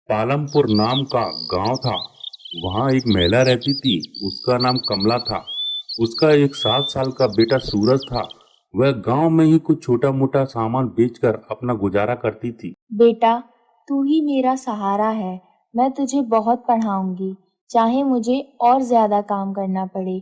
पालमपुर नाम का गांव था। वहां एक महिला रहती थी। उसका नाम कमला था। उसका एक 7 साल का बेटा सूरज था। वह गांव में ही कुछ छोटा मोटा सामान बेचकर अपना गुजारा करती थी। बेटा, तू ही मेरा सहारा है। मैं तुझे बहुत पढ़ाऊंगी, चाहे मुझे और ज्यादा काम करना पड़े।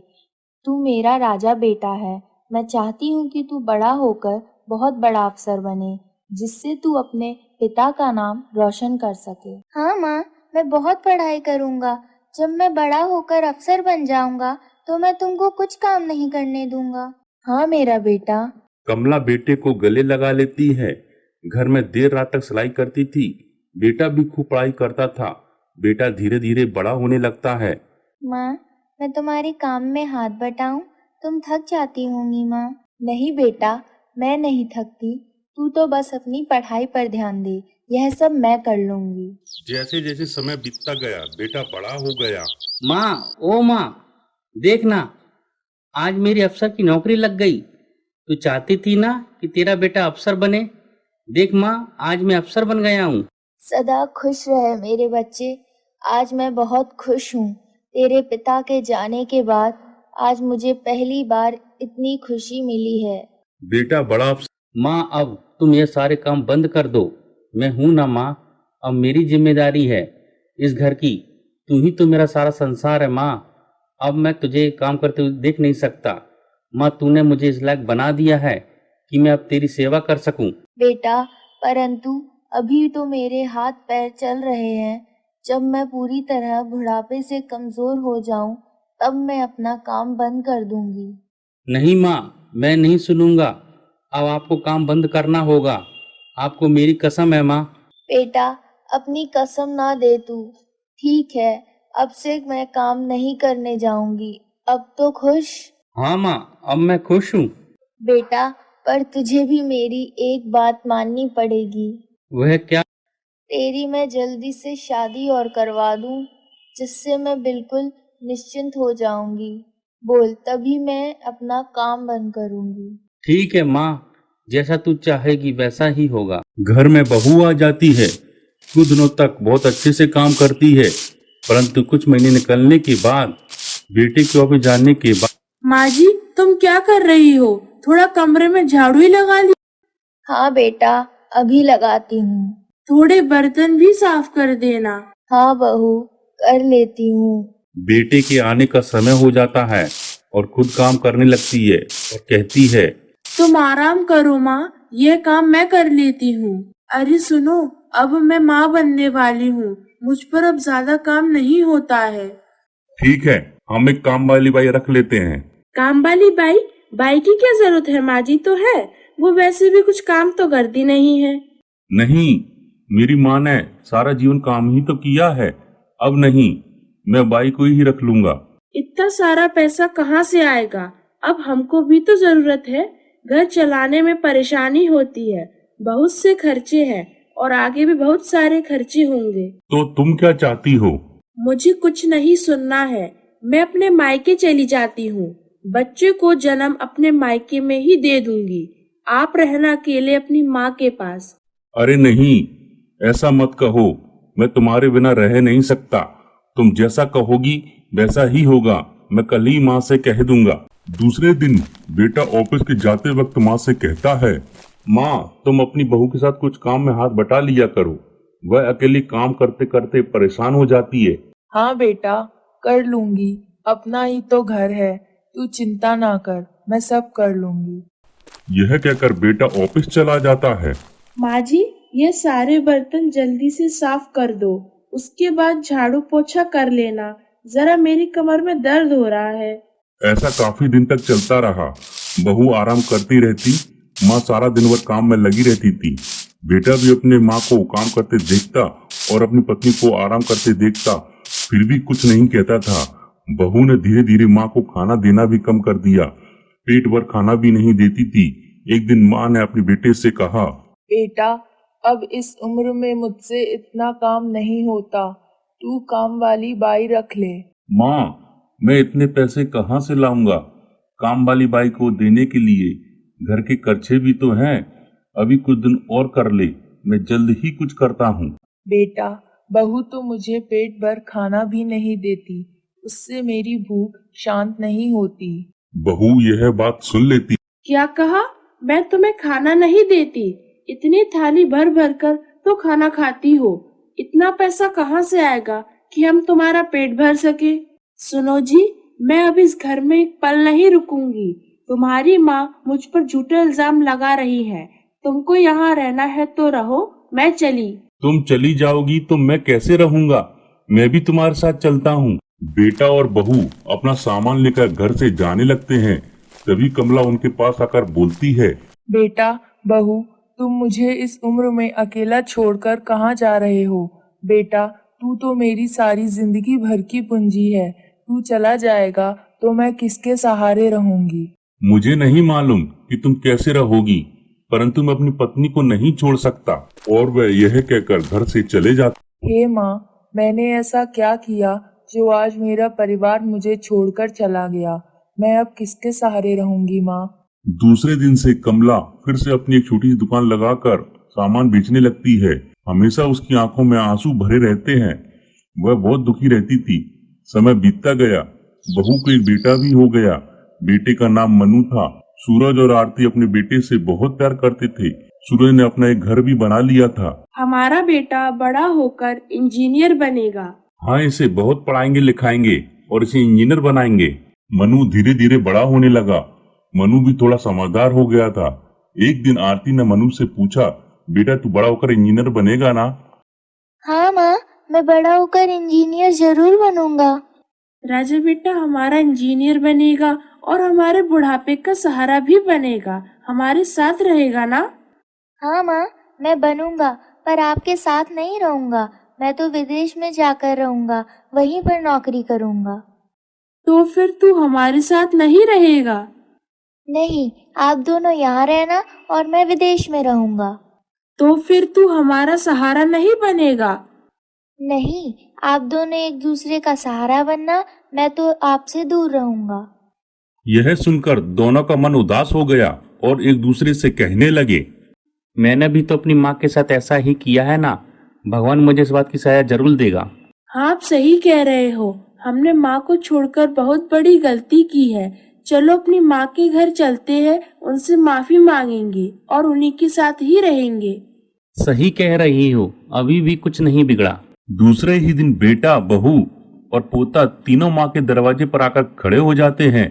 तू मेरा राजा बेटा है। मैं चाहती हूँ कि तू बड़ा होकर बहुत बड़ा अफसर बने, जिससे तू अपने पिता का नाम रोशन कर सके। हाँ माँ, मैं बहुत पढ़ाई करूँगा। जब मैं बड़ा होकर अफसर बन जाऊँगा तो मैं तुमको कुछ काम नहीं करने दूंगा। हाँ मेरा बेटा। कमला बेटे को गले लगा लेती है। घर में देर रात तक सिलाई करती थी। बेटा भी खूब पढ़ाई करता था। बेटा धीरे धीरे बड़ा होने लगता है। माँ, मैं तुम्हारे काम में हाथ बटाऊं? तुम थक जाती होंगी माँ। नहीं बेटा, मैं नहीं थकती। तू तो बस अपनी पढ़ाई पर ध्यान दे, यह सब मैं कर लूंगी। जैसे जैसे समय बीतता गया, बेटा बड़ा हो गया। माँ, ओ माँ, देखना, आज मेरी अफसर की नौकरी लग गई। तू चाहती थी ना कि तेरा बेटा अफसर बने। देख माँ, आज मैं अफसर बन गया हूँ। सदा खुश रहे मेरे बच्चे। आज मैं बहुत खुश हूँ। तेरे पिता के जाने के बाद आज मुझे पहली बार इतनी खुशी मिली है। बेटा बड़ा माँ, अब तुम ये सारे काम बंद कर दो। मैं हूं ना माँ, अब मेरी जिम्मेदारी है इस घर की। तू ही तो मेरा सारा संसार है माँ। अब मैं तुझे काम करते हुए देख नहीं सकता। माँ, तूने मुझे इस लायक बना दिया है कि मैं अब तेरी सेवा कर सकूं। बेटा, परंतु अभी तो मेरे हाथ पैर चल रहे हैं। जब मैं पूरी तरह बुढ़ापे से कमजोर हो जाऊं, तब मैं अपना काम बंद कर दूंगी। नहीं माँ, मैं नहीं सुनूंगा। अब आपको काम बंद करना होगा। आपको मेरी कसम है माँ। बेटा, अपनी कसम ना दे तू। ठीक है, अब से मैं काम नहीं करने जाऊंगी। अब तो खुश? हाँ माँ, अब मैं खुश हूँ। बेटा, पर तुझे भी मेरी एक बात माननी पड़ेगी। वह क्या? तेरी मैं जल्दी से शादी और करवा दूं, जिससे मैं बिल्कुल निश्चिंत हो जाऊंगी। बोल, तभी मैं अपना काम बंद करूंगी। ठीक है माँ, जैसा तू चाहेगी वैसा ही होगा। घर में बहू आ जाती है। कुछ दिनों तक बहुत अच्छे से काम करती है, परंतु कुछ महीने निकलने के बाद, बेटे के ऑफिस जाने के बाद। माँ जी, तुम क्या कर रही हो? थोड़ा कमरे में झाड़ू ही लगा ली। हाँ बेटा, अभी लगाती हूँ। थोड़े बर्तन भी साफ कर देना। हाँ बहू, कर लेती हूँ। बेटे के आने का समय हो जाता है और खुद काम करने लगती है और कहती है, तुम आराम करो माँ, यह काम मैं कर लेती हूँ। अरे सुनो, अब मैं माँ बनने वाली हूँ। मुझ पर अब ज्यादा काम नहीं होता है। ठीक है, हम एक काम वाली बाई रख लेते हैं। काम वाली बाई? बाई की क्या जरूरत है? माँ जी तो है। वो वैसे भी कुछ काम तो करती नहीं है। नहीं, मेरी माँ ने सारा जीवन काम ही तो किया है। अब नहीं, मैं बाई को ही रख लूंगा। इतना सारा पैसा कहाँ से आएगा? अब हमको भी तो जरूरत है। घर चलाने में परेशानी होती है, बहुत से खर्चे हैं और आगे भी बहुत सारे खर्चे होंगे। तो तुम क्या चाहती हो? मुझे कुछ नहीं सुनना है। मैं अपने मायके चली जाती हूँ। बच्चे को जन्म अपने मायके में ही दे दूंगी। आप रहना अकेले अपनी माँ के पास। अरे नहीं, ऐसा मत कहो। मैं तुम्हारे बिना रह नहीं सकता। तुम जैसा कहोगी वैसा ही होगा। मैं कल ही माँ से कह दूंगा। दूसरे दिन बेटा ऑफिस के जाते वक्त माँ से कहता है, माँ, तुम अपनी बहू के साथ कुछ काम में हाथ बटा लिया करो। वह अकेली काम करते करते परेशान हो जाती है। हाँ बेटा, कर लूंगी। अपना ही तो घर है, तू चिंता ना कर, मैं सब कर लूंगी। यह कहकर बेटा ऑफिस चला जाता है। माँ जी, ये सारे बर्तन जल्दी से साफ कर दो। उसके बाद झाड़ू पोछा कर लेना। जरा मेरी कमर में दर्द हो रहा है। ऐसा काफी दिन तक चलता रहा। बहू आराम करती रहती, माँ सारा दिन भर काम में लगी रहती थी। बेटा भी अपने माँ को काम करते देखता और अपनी पत्नी को आराम करते देखता, फिर भी कुछ नहीं कहता था। बहू ने धीरे धीरे माँ को खाना देना भी कम कर दिया। पेट भर खाना भी नहीं देती थी। एक दिन माँ ने अपने बेटे से कहा, बेटा, अब इस उम्र में मुझसे इतना काम नहीं होता, तू काम वाली बाई रख ले। माँ, मैं इतने पैसे कहाँ से लाऊंगा? काम वाली बाई को देने के लिए घर के खर्चे भी तो हैं। अभी कुछ दिन और कर ले, मैं जल्द ही कुछ करता हूँ। बेटा, बहू तो मुझे पेट भर खाना भी नहीं देती, उससे मेरी भूख शांत नहीं होती। बहू यह बात सुन लेती। क्या कहा? मैं तुम्हें खाना नहीं देती? इतनी थाली भर भर कर तो खाना खाती हो। इतना पैसा कहाँ से आएगा कि हम तुम्हारा पेट भर सके? सुनो जी, मैं अब इस घर में एक पल नहीं रुकूंगी। तुम्हारी माँ मुझ पर झूठे इल्जाम लगा रही है। तुमको यहाँ रहना है तो रहो, मैं चली। तुम चली जाओगी तो मैं कैसे रहूंगा? मैं भी तुम्हारे साथ चलता हूँ। बेटा और बहू अपना सामान लेकर घर से जाने लगते हैं। तभी कमला उनके पास आकर बोलती है, बेटा, बहू, तुम मुझे इस उम्र में अकेला छोड़कर कहाँ जा रहे हो? बेटा, तू तो मेरी सारी जिंदगी भर की पूंजी है। तू चला जाएगा तो मैं किसके सहारे रहूंगी? मुझे नहीं मालूम कि तुम कैसे रहोगी, परंतु मैं अपनी पत्नी को नहीं छोड़ सकता। और वह यह कहकर घर से चले जाते। हे माँ, मैंने ऐसा क्या किया जो आज मेरा परिवार मुझे छोड़कर चला गया? मैं अब किसके सहारे रहूंगी माँ? दूसरे दिन से कमला फिर से अपनी एक छोटी सी दुकान लगाकर सामान बेचने लगती है। हमेशा उसकी आंखों में आंसू भरे रहते हैं। वह बहुत दुखी रहती थी। समय बीतता गया। बहू को एक बेटा भी हो गया। बेटे का नाम मनु था। सूरज और आरती अपने बेटे से बहुत प्यार करते थे। सूरज ने अपना एक घर भी बना लिया था। हमारा बेटा बड़ा होकर इंजीनियर बनेगा। हाँ, इसे बहुत पढ़ाएंगे लिखाएंगे और इसे इंजीनियर बनाएंगे। मनु धीरे धीरे बड़ा होने लगा। मनु भी थोड़ा समझदार हो गया था। एक दिन आरती ने मनु से पूछा, बेटा तू बड़ा होकर इंजीनियर बनेगा ना? हाँ माँ, मैं बड़ा होकर इंजीनियर जरूर बनूंगा। राजा बेटा हमारा इंजीनियर बनेगा और हमारे बुढ़ापे का सहारा भी बनेगा। हमारे साथ रहेगा ना? हाँ माँ, मैं बनूंगा, पर आपके साथ नहीं रहूंगा। मैं तो विदेश में जाकर रहूंगा, वहीं पर नौकरी करूंगा। तो फिर तू हमारे साथ नहीं रहेगा? नहीं, आप दोनों यहाँ रहना और मैं विदेश में रहूंगा। तो फिर तू हमारा सहारा नहीं बनेगा? नहीं, आप दोनों एक दूसरे का सहारा बनना, मैं तो आपसे दूर रहूंगा। यह सुनकर दोनों का मन उदास हो गया और एक दूसरे से कहने लगे, मैंने भी तो अपनी माँ के साथ ऐसा ही किया है ना। भगवान मुझे इस बात की सजा जरूर देगा। हाँ, आप सही कह रहे हो। हमने माँ को छोड़कर बहुत बड़ी गलती की है। चलो अपनी माँ के घर चलते हैं, उनसे माफी मांगेंगे और उन्हीं के साथ ही रहेंगे। सही कह रही हो, अभी भी कुछ नहीं बिगड़ा। दूसरे ही दिन बेटा, बहू और पोता तीनों माँ के दरवाजे पर आकर खड़े हो जाते हैं।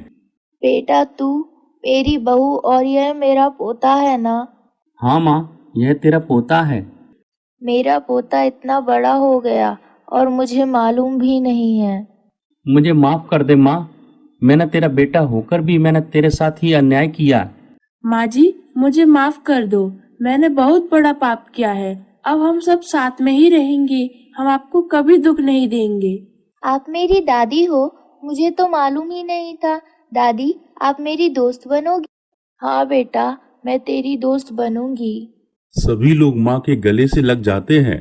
बेटा, तू मेरी बहू और यह मेरा पोता है ना? हाँ माँ, यह तेरा पोता है। मेरा पोता इतना बड़ा हो गया और मुझे मालूम भी नहीं है। मुझे माफ कर दे माँ, मैंने तेरा बेटा होकर भी मैंने तेरे साथ ही अन्याय किया। माँ जी, मुझे माफ कर दो। मैंने बहुत बड़ा पाप किया है। अब हम सब साथ में ही रहेंगे। हम आपको कभी दुख नहीं देंगे। आप मेरी दादी हो? मुझे तो मालूम ही नहीं था। दादी, आप मेरी दोस्त बनोगी? हाँ बेटा, मैं तेरी दोस्त बनूंगी। सभी लोग माँ के गले से लग जाते हैं।